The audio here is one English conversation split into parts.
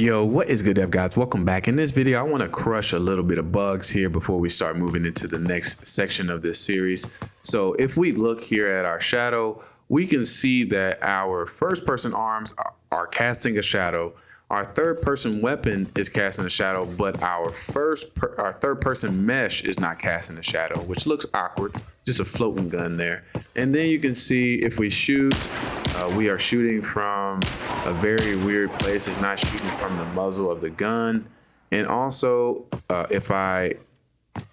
Yo, what is good, dev guys? Welcome back. In this video, I want to crush a little bit of bugs here before we start moving into the next section of this series. So if we look here at our shadow, we can see that our first person arms are casting a shadow. Our third person weapon is casting a shadow, but our third person mesh is not casting a shadow, which looks awkward. Just a floating gun there. And then you can see if we shoot, we are shooting from a very weird place. It's not shooting from the muzzle of the gun. And also, if I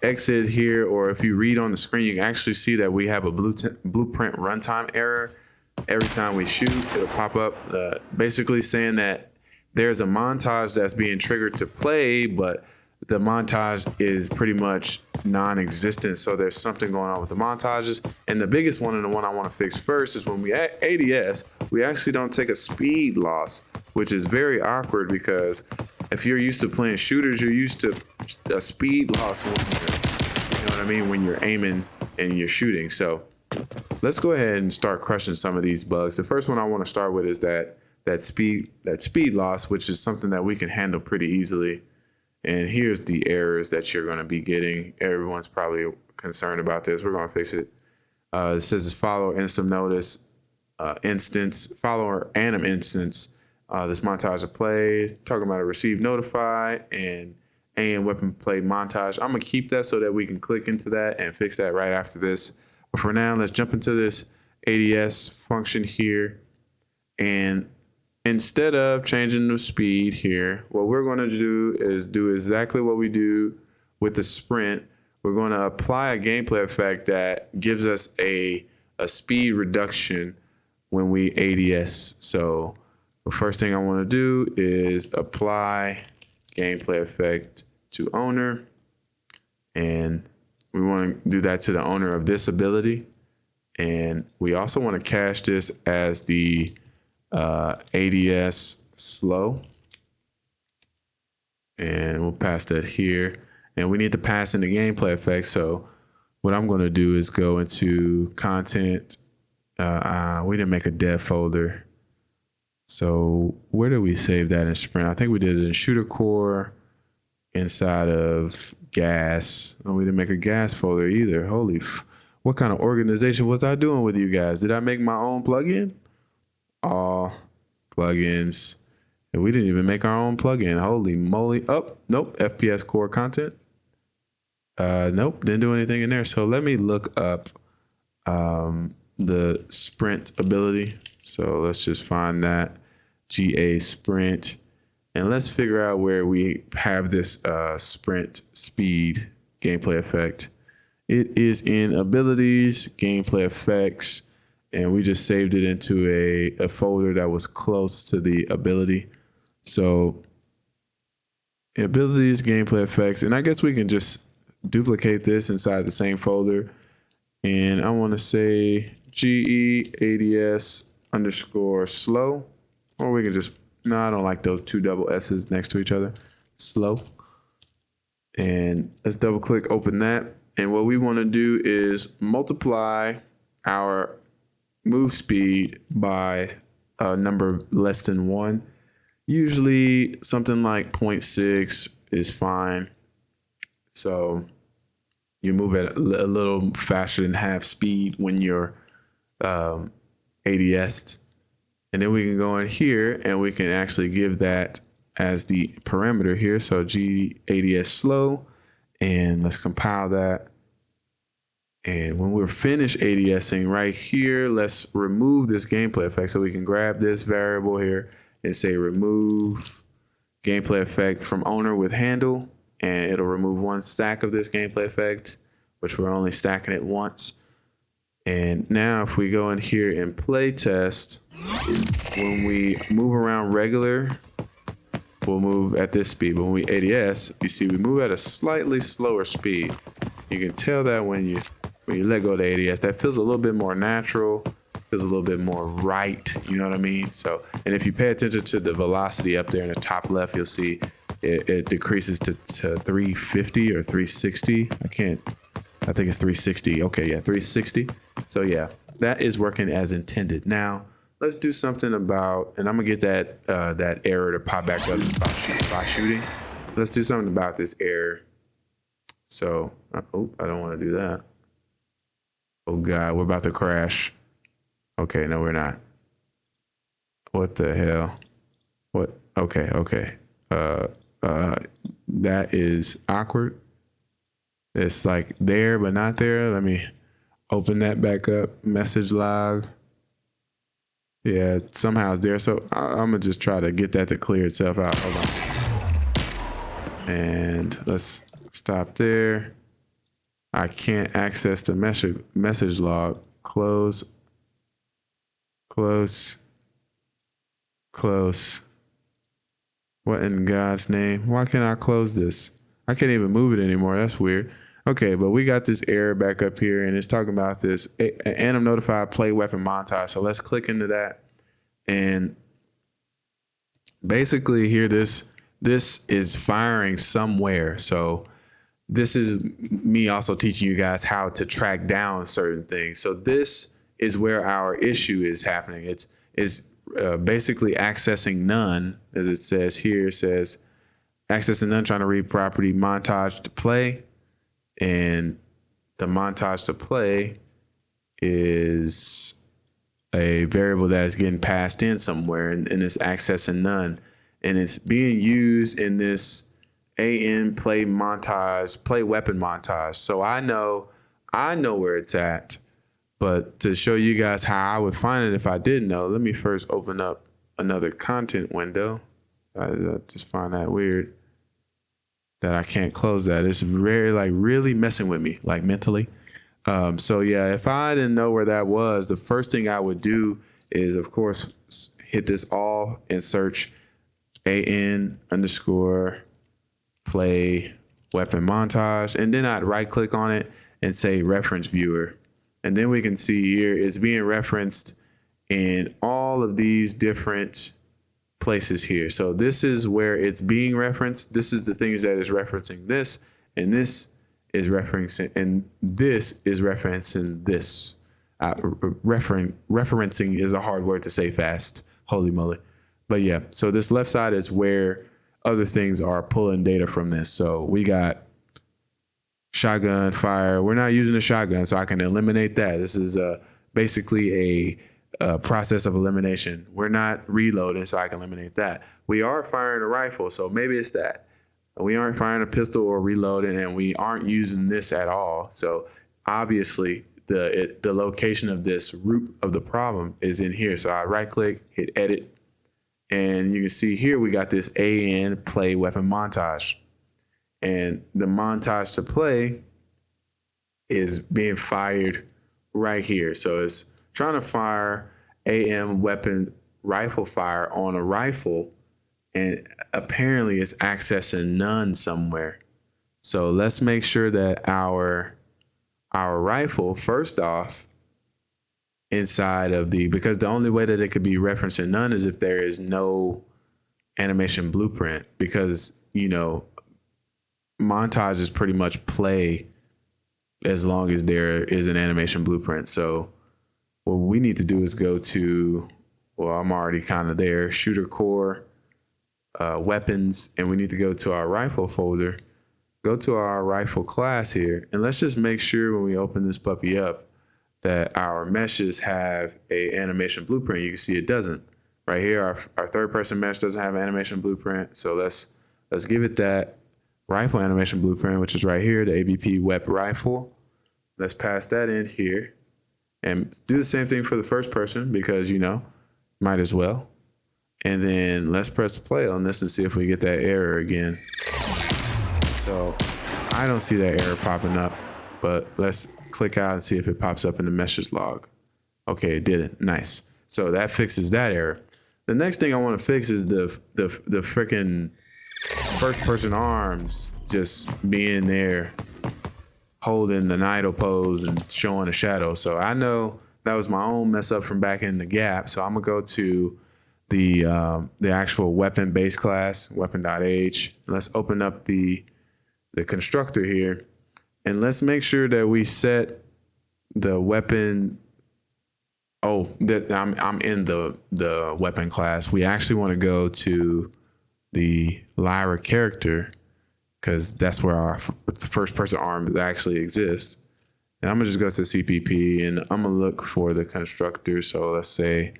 exit here, or if you read on the screen, you can actually see that we have a blueprint runtime error. Every time we shoot, it'll pop up basically saying that there's a montage that's being triggered to play, but the montage is pretty much non-existent. So there's something going on with the montages. And the biggest one, and the one I want to fix first, is when we ADS, we actually don't take a speed loss, which is very awkward because if you're used to playing shooters, you're used to a speed loss when you know what I mean, when you're aiming and you're shooting. So let's go ahead and start crushing some of these bugs. The first one I want to start with is that speed loss, which is something that we can handle pretty easily. And here's the errors that you're going to be getting. Everyone's probably concerned about this. We're going to fix it. It says it's follower instant notice instance, follower anim instance. This montage of play, talking about a receive notify and weapon play montage. I'm going to keep that so that we can click into that and fix that right after this. But for now, let's jump into this ADS function here. And instead of changing the speed here, what we're going to do is do exactly what we do with the sprint. We're going to apply a gameplay effect that gives us a speed reduction when we ADS. So the first thing I want to do is apply gameplay effect to owner. And we want to do that to the owner of this ability. And we also want to cache this as the ADS slow, and we'll pass that here. And we need to pass in the gameplay effect. So what I'm going to do is go into content. We didn't make a dev folder. So where did we save that in Sprint? I think we did it in shooter core inside of gas. Oh, we didn't make a gas folder either. What kind of organization was I doing with you guys? Did I make my own plugin? All plugins, and we didn't even make our own plugin. Holy moly. Oh, nope. FPS core content. Nope, didn't do anything in there. So let me look up the sprint ability. So let's just find that GA sprint, and let's figure out where we have this sprint speed gameplay effect. It is in abilities, gameplay effects, and we just saved it into a folder that was close to the ability. So abilities, gameplay effects, and I guess we can just duplicate this inside the same folder. And I want to say GE ADS underscore slow, or we can just, no, I don't like those two double S's next to each other. Slow. And let's double click, open that. And what we want to do is multiply our move speed by a number less than 1. Usually something like 0.6 is fine. So you move at a little faster than half speed when you're ADS'd. And then we can go in here and we can actually give that as the parameter here. So G ADS slow, and let's compile that. And when we're finished ADSing right here, let's remove this gameplay effect. So we can grab this variable here and say remove gameplay effect from owner with handle, and it'll remove one stack of this gameplay effect, which we're only stacking it once. And now if we go in here and play test, when we move around regular, we'll move at this speed. But when we ADS, you see we move at a slightly slower speed. You can tell that when you let go of the ADS, that feels a little bit more natural, feels a little bit more right, you know what I mean? So, and if you pay attention to the velocity up there in the top left, you'll see it decreases to 350 or 360. I think it's 360. Okay, yeah, 360. So yeah, that is working as intended. Now, let's do something about, and I'm gonna get that error to pop back up by shooting. Let's do something about this error. So, oh, I don't want to do that. Oh God, we're about to crash. Okay, no, we're not. What the hell? What? Okay. That is awkward. It's like there, but not there. Let me open that back up. Message log. Yeah, somehow it's there. So I'm gonna just try to get that to clear itself out. Hold on. And let's stop there. I can't access the message log. Close. What in God's name? Why can't I close this? I can't even move it anymore. That's weird. Okay, but we got this error back up here, and it's talking about this anim notified play weapon montage. So let's click into that. And basically here, this is firing somewhere. So this is me also teaching you guys how to track down certain things. So this is where our issue is happening. It's basically accessing none, as it says here. It says accessing none, trying to read property montage to play. And the montage to play is a variable that is getting passed in somewhere, and it's accessing none. And it's being used in this AN play montage, play weapon montage. So I know where it's at, but to show you guys how I would find it if I didn't know, let me first open up another content window. I just find that weird that I can't close that. It's very really messing with me, like mentally. So yeah, if I didn't know where that was, the first thing I would do is, of course, hit this all and search AN_play weapon montage. And then I'd right click on it and say reference viewer. And then we can see here it's being referenced in all of these different places here. So this is where it's being referenced. This is the things that is referencing this, and this is referencing, and this is referencing this. Referencing is a hard word to say fast. Holy moly. But yeah, so this left side is where other things are pulling data from this. So we got shotgun fire. We're not using a shotgun, so I can eliminate that. This is basically a process of elimination. We're not reloading, so I can eliminate that. We are firing a rifle, so maybe it's that. We aren't firing a pistol or reloading, and we aren't using this at all. So obviously the location of this root of the problem is in here. So I right click, hit edit, and you can see here we got this AN play weapon montage. And the montage to play is being fired right here. So it's trying to fire AM weapon rifle fire on a rifle, and apparently it's accessing none somewhere. So let's make sure that our rifle, first off, inside of because the only way that it could be referencing none is if there is no animation blueprint, because, you know, montage is pretty much play as long as there is an animation blueprint. So what we need to do is go to, well, I'm already kind of there, shooter core, weapons, and we need to go to our rifle folder, go to our rifle class here, and let's just make sure when we open this puppy up that our meshes have a animation blueprint. You can see it doesn't. Right here, our third person mesh doesn't have an animation blueprint. So let's give it that rifle animation blueprint, which is right here, the ABP WEP rifle. Let's pass that in here and do the same thing for the first person, because, you know, might as well. And then let's press play on this and see if we get that error again. So I don't see that error popping up, but let's click out and see if it pops up in the message log. Okay, it didn't. Nice. So that fixes that error. The next thing I want to fix is the freaking first person arms just being there, holding an idle pose and showing a shadow. So I know that was my own mess up from back in the gap. So I'm gonna go to the actual weapon base class, weapon.h. Let's open up the constructor here, and let's make sure that we set the weapon Oh, that I'm in the weapon class. We actually want to go to the Lyra character because that's where our first person arm actually exists. And I'm gonna just go to CPP and I'm gonna look for the constructor. So let's say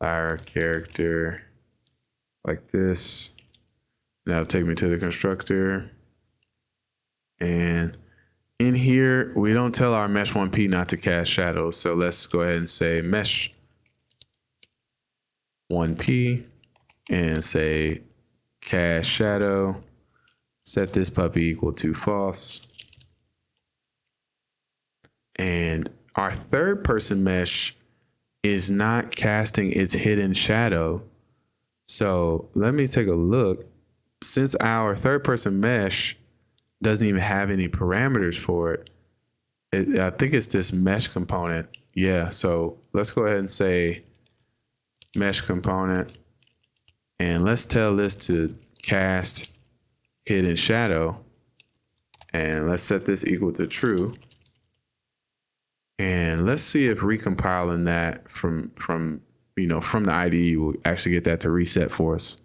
Lyra character like this. That'll take me to the constructor. And in here, we don't tell our mesh 1P not to cast shadows. So let's go ahead and say mesh 1P and say cast shadow. Set this puppy equal to false. And our third person mesh is not casting its hidden shadow. So let me take a look. Since our third person mesh doesn't even have any parameters for it, I think it's this mesh component. Yeah, so let's go ahead and say mesh component. And let's tell this to cast hidden shadow. And let's set this equal to true. And let's see if recompiling that from the IDE will actually get that to reset for us.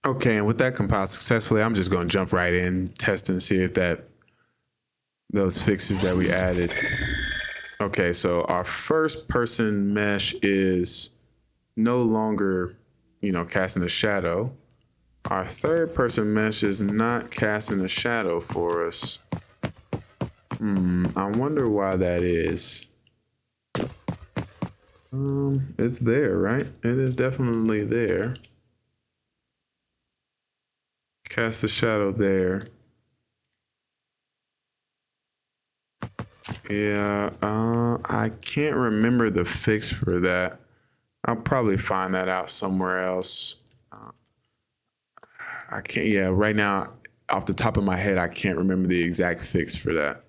Okay, and with that compiled successfully, I'm just going to jump right in, test and see if those fixes that we added. Okay, so our first person mesh is no longer, casting a shadow. Our third person mesh is not casting a shadow for us. I wonder why that is. It's there, right? It is definitely there. Cast a shadow there. Yeah, I can't remember the fix for that. I'll probably find that out somewhere else. I can't, yeah, right now, off the top of my head, I can't remember the exact fix for that.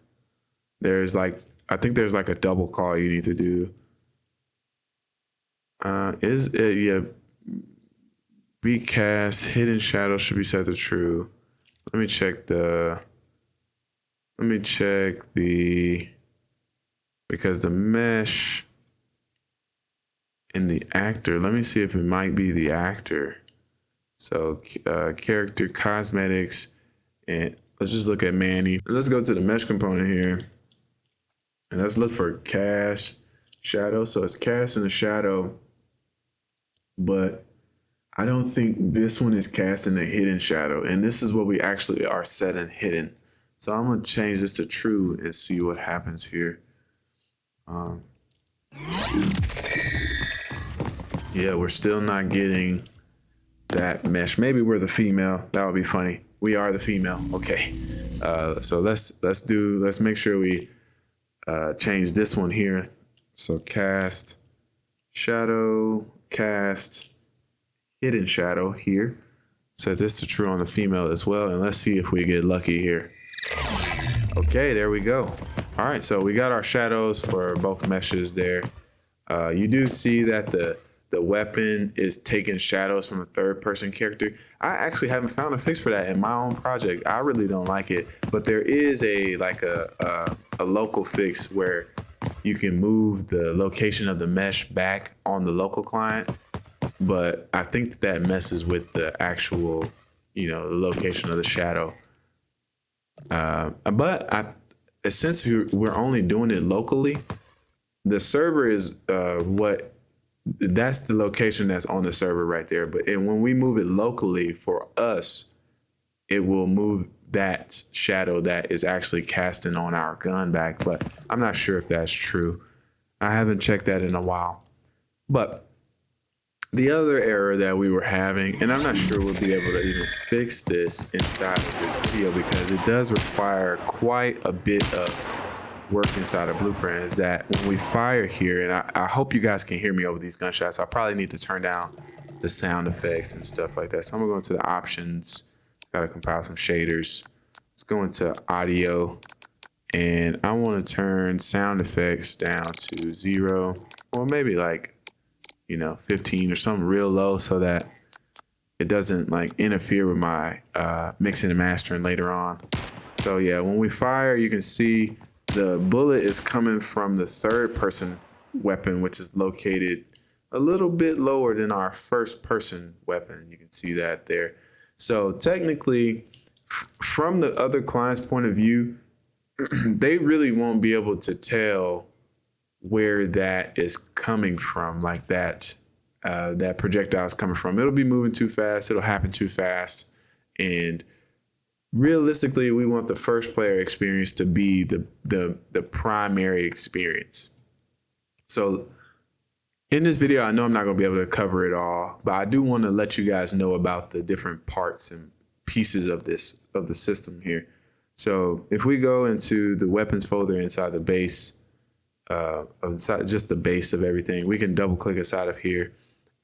I think there's like a double call you need to do. Yeah, recast, hidden shadow should be set to true. Let me check because the mesh in the actor, let me see if it might be the actor. So character cosmetics, and let's just look at Manny. Let's go to the mesh component here. And let's look for cast shadow. So it's cast in the shadow, but I don't think this one is casting a hidden shadow. And this is what we actually are setting hidden. So I'm gonna change this to true and see what happens here. Yeah, we're still not getting that mesh. Maybe we're the female. That would be funny. We are the female. Okay. So let's make sure we change this one here. So cast shadow, cast hidden shadow here. Set this to true on the female as well. And let's see if we get lucky here. Okay, there we go. All right, so we got our shadows for both meshes there. You do see that the weapon is taking shadows from a third person character. I actually haven't found a fix for that in my own project. I really don't like it, but there is a local fix where you can move the location of the mesh back on the local client. But I think that messes with the actual, the location of the shadow. But since we're only doing it locally, the server is that's the location that's on the server right there. But when we move it locally for us, it will move that shadow that is actually casting on our gun back. But I'm not sure if that's true. I haven't checked that in a while. But the other error that we were having, and I'm not sure we'll be able to even fix this inside of this video because it does require quite a bit of work inside of Blueprint, is that when we fire here, and I hope you guys can hear me over these gunshots, I probably need to turn down the sound effects and stuff like that. So I'm gonna go into the options, gotta compile some shaders. Let's go into audio, and I wanna turn sound effects down to 0, or maybe like, 15 or something real low so that it doesn't like interfere with my mixing and mastering later on. So yeah, when we fire, you can see the bullet is coming from the third person weapon, which is located a little bit lower than our first person weapon. You can see that there. So technically, from the other client's point of view, they really won't be able to tell where that is coming from, like that projectile is coming from. It'll be moving too fast. It'll happen too fast. And realistically, we want the first player experience to be the primary experience. So in this video, I know I'm not going to be able to cover it all, but I do want to let you guys know about the different parts and pieces of the system here. So if we go into the weapons folder inside the base, inside just the base of everything, we can double click inside of here,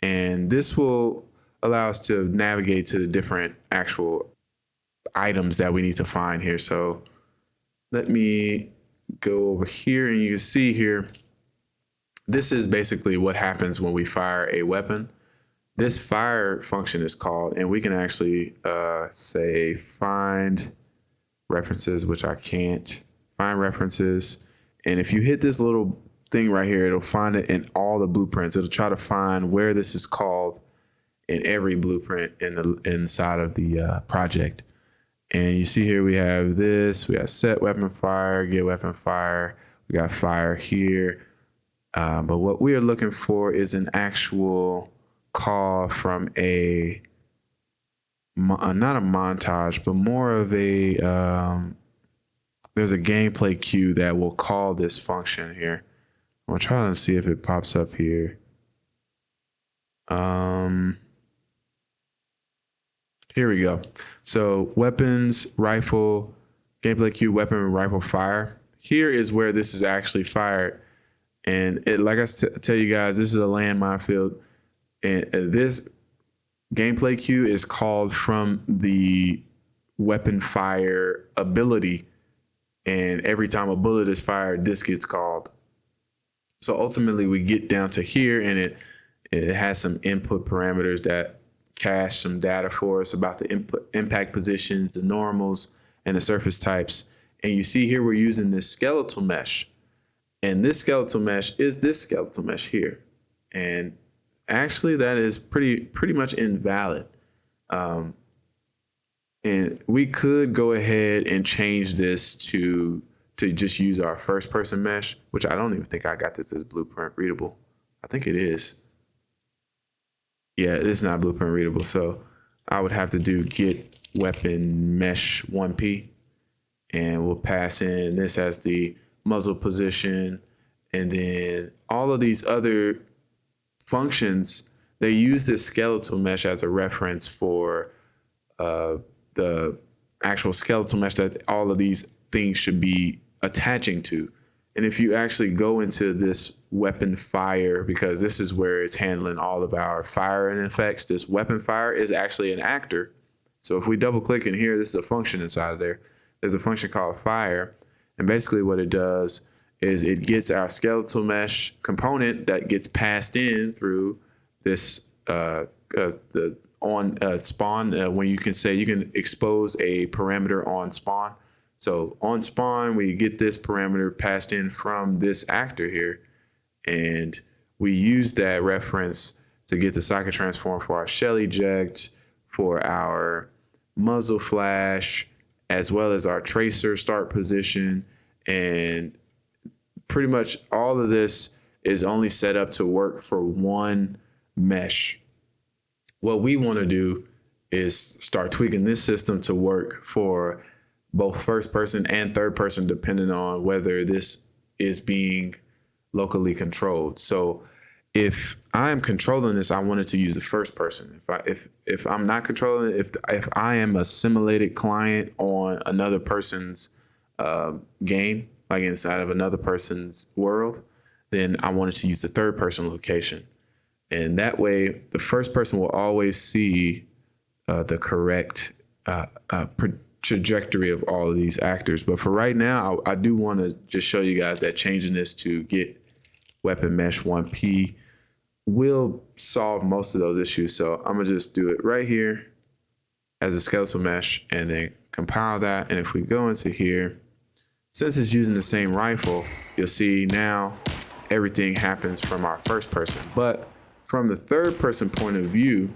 and this will allow us to navigate to the different actual items that we need to find here. So let me go over here, and you can see here, this is basically what happens when we fire a weapon. This fire function is called, and we can actually say find references, which I can't. Find references. And if you hit this little thing right here, it'll find it in all the blueprints. It'll try to find where this is called in every blueprint inside of the project. And you see here we have this. We got set weapon fire, get weapon fire. We got fire here. But what we are looking for is an actual call from not a montage, but more of a, there's a gameplay cue that will call this function here. I'm gonna try to see if it pops up here. Here we go. So weapons, rifle, gameplay cue, weapon, rifle, fire. Here is where this is actually fired. And like I tell you guys, this is a landmine field. And this gameplay cue is called from the weapon fire ability. And every time a bullet is fired, this gets called. So ultimately we get down to here, and it has some input parameters that cache some data for us about the impact positions, the normals, and the surface types. And you see here we're using this skeletal mesh. And this skeletal mesh is this skeletal mesh here. And actually that is pretty much invalid. And we could go ahead and change this to just use our first person mesh, which I don't even think I got this as blueprint readable. I think it is. Yeah, it's not blueprint readable. So I would have to do get weapon mesh 1P, and we'll pass in this as the muzzle position. And then all of these other functions, they use this skeletal mesh as a reference for the actual skeletal mesh that all of these things should be attaching to. And if you actually go into this weapon fire, because this is where it's handling all of our fire and effects, this weapon fire is actually an actor. So if we double click in here, this is a function inside of there. There's a function called fire. And basically what it does is it gets our skeletal mesh component that gets passed in through this the on spawn, when you can say you can expose a parameter on spawn. So on spawn, we get this parameter passed in from this actor here, and we use that reference to get the socket transform for our shell eject, for our muzzle flash, as well as our tracer start position. And pretty much all of this is only set up to work for one mesh. What we want to do is start tweaking this system to work for both first person and third person, depending on whether this is being locally controlled. So if I'm controlling this, I wanted to use the first person. If I'm not controlling it, if I am a simulated client on another person's game, like inside of another person's world, then I wanted to use the third person location. And that way, the first person will always see the correct trajectory of all of these actors. But for right now, I do want to just show you guys that changing this to get weapon mesh 1P will solve most of those issues. So I'm gonna just do it right here as a skeletal mesh and then compile that. And if we go into here, since it's using the same rifle, you'll see now everything happens from our first person. But from the third person point of view,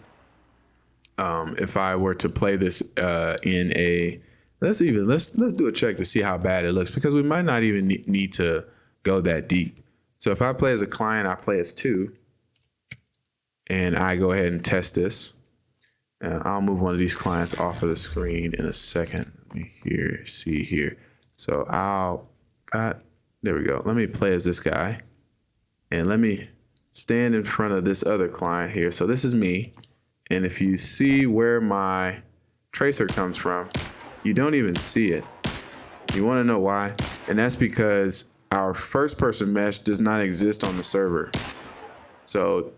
if I were to play this in a, let's do a check to see how bad it looks, because we might not even need to go that deep. So if I play as a client, I play as 2, and I go ahead and test this. I'll move one of these clients off of the screen in a second. Let me see here. So there we go. Let me play as this guy, and let me stand in front of this other client here. So this is me. And if you see where my tracer comes from, you don't even see it. You want to know why? And that's because our first person mesh does not exist on the server. So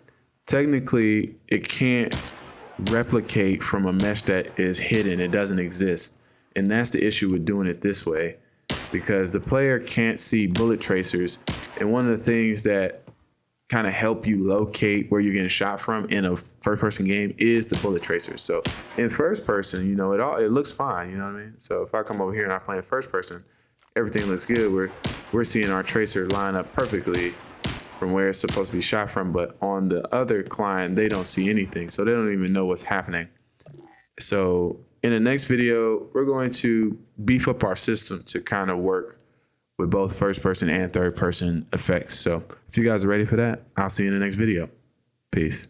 technically it can't replicate from a mesh that is hidden. It doesn't exist. And that's the issue with doing it this way, because the player can't see bullet tracers. And one of the things that kind of help you locate where you're getting shot from in a first person game is the bullet tracers. So in first person, you know, it looks fine, you know what I mean? So if I come over here and I play in first person, everything looks good. We're seeing our tracer line up perfectly from where it's supposed to be shot from. But on the other client, they don't see anything. So they don't even know what's happening. So in the next video, we're going to beef up our system to kind of work with both first person and third person effects. So if you guys are ready for that, I'll see you in the next video. Peace.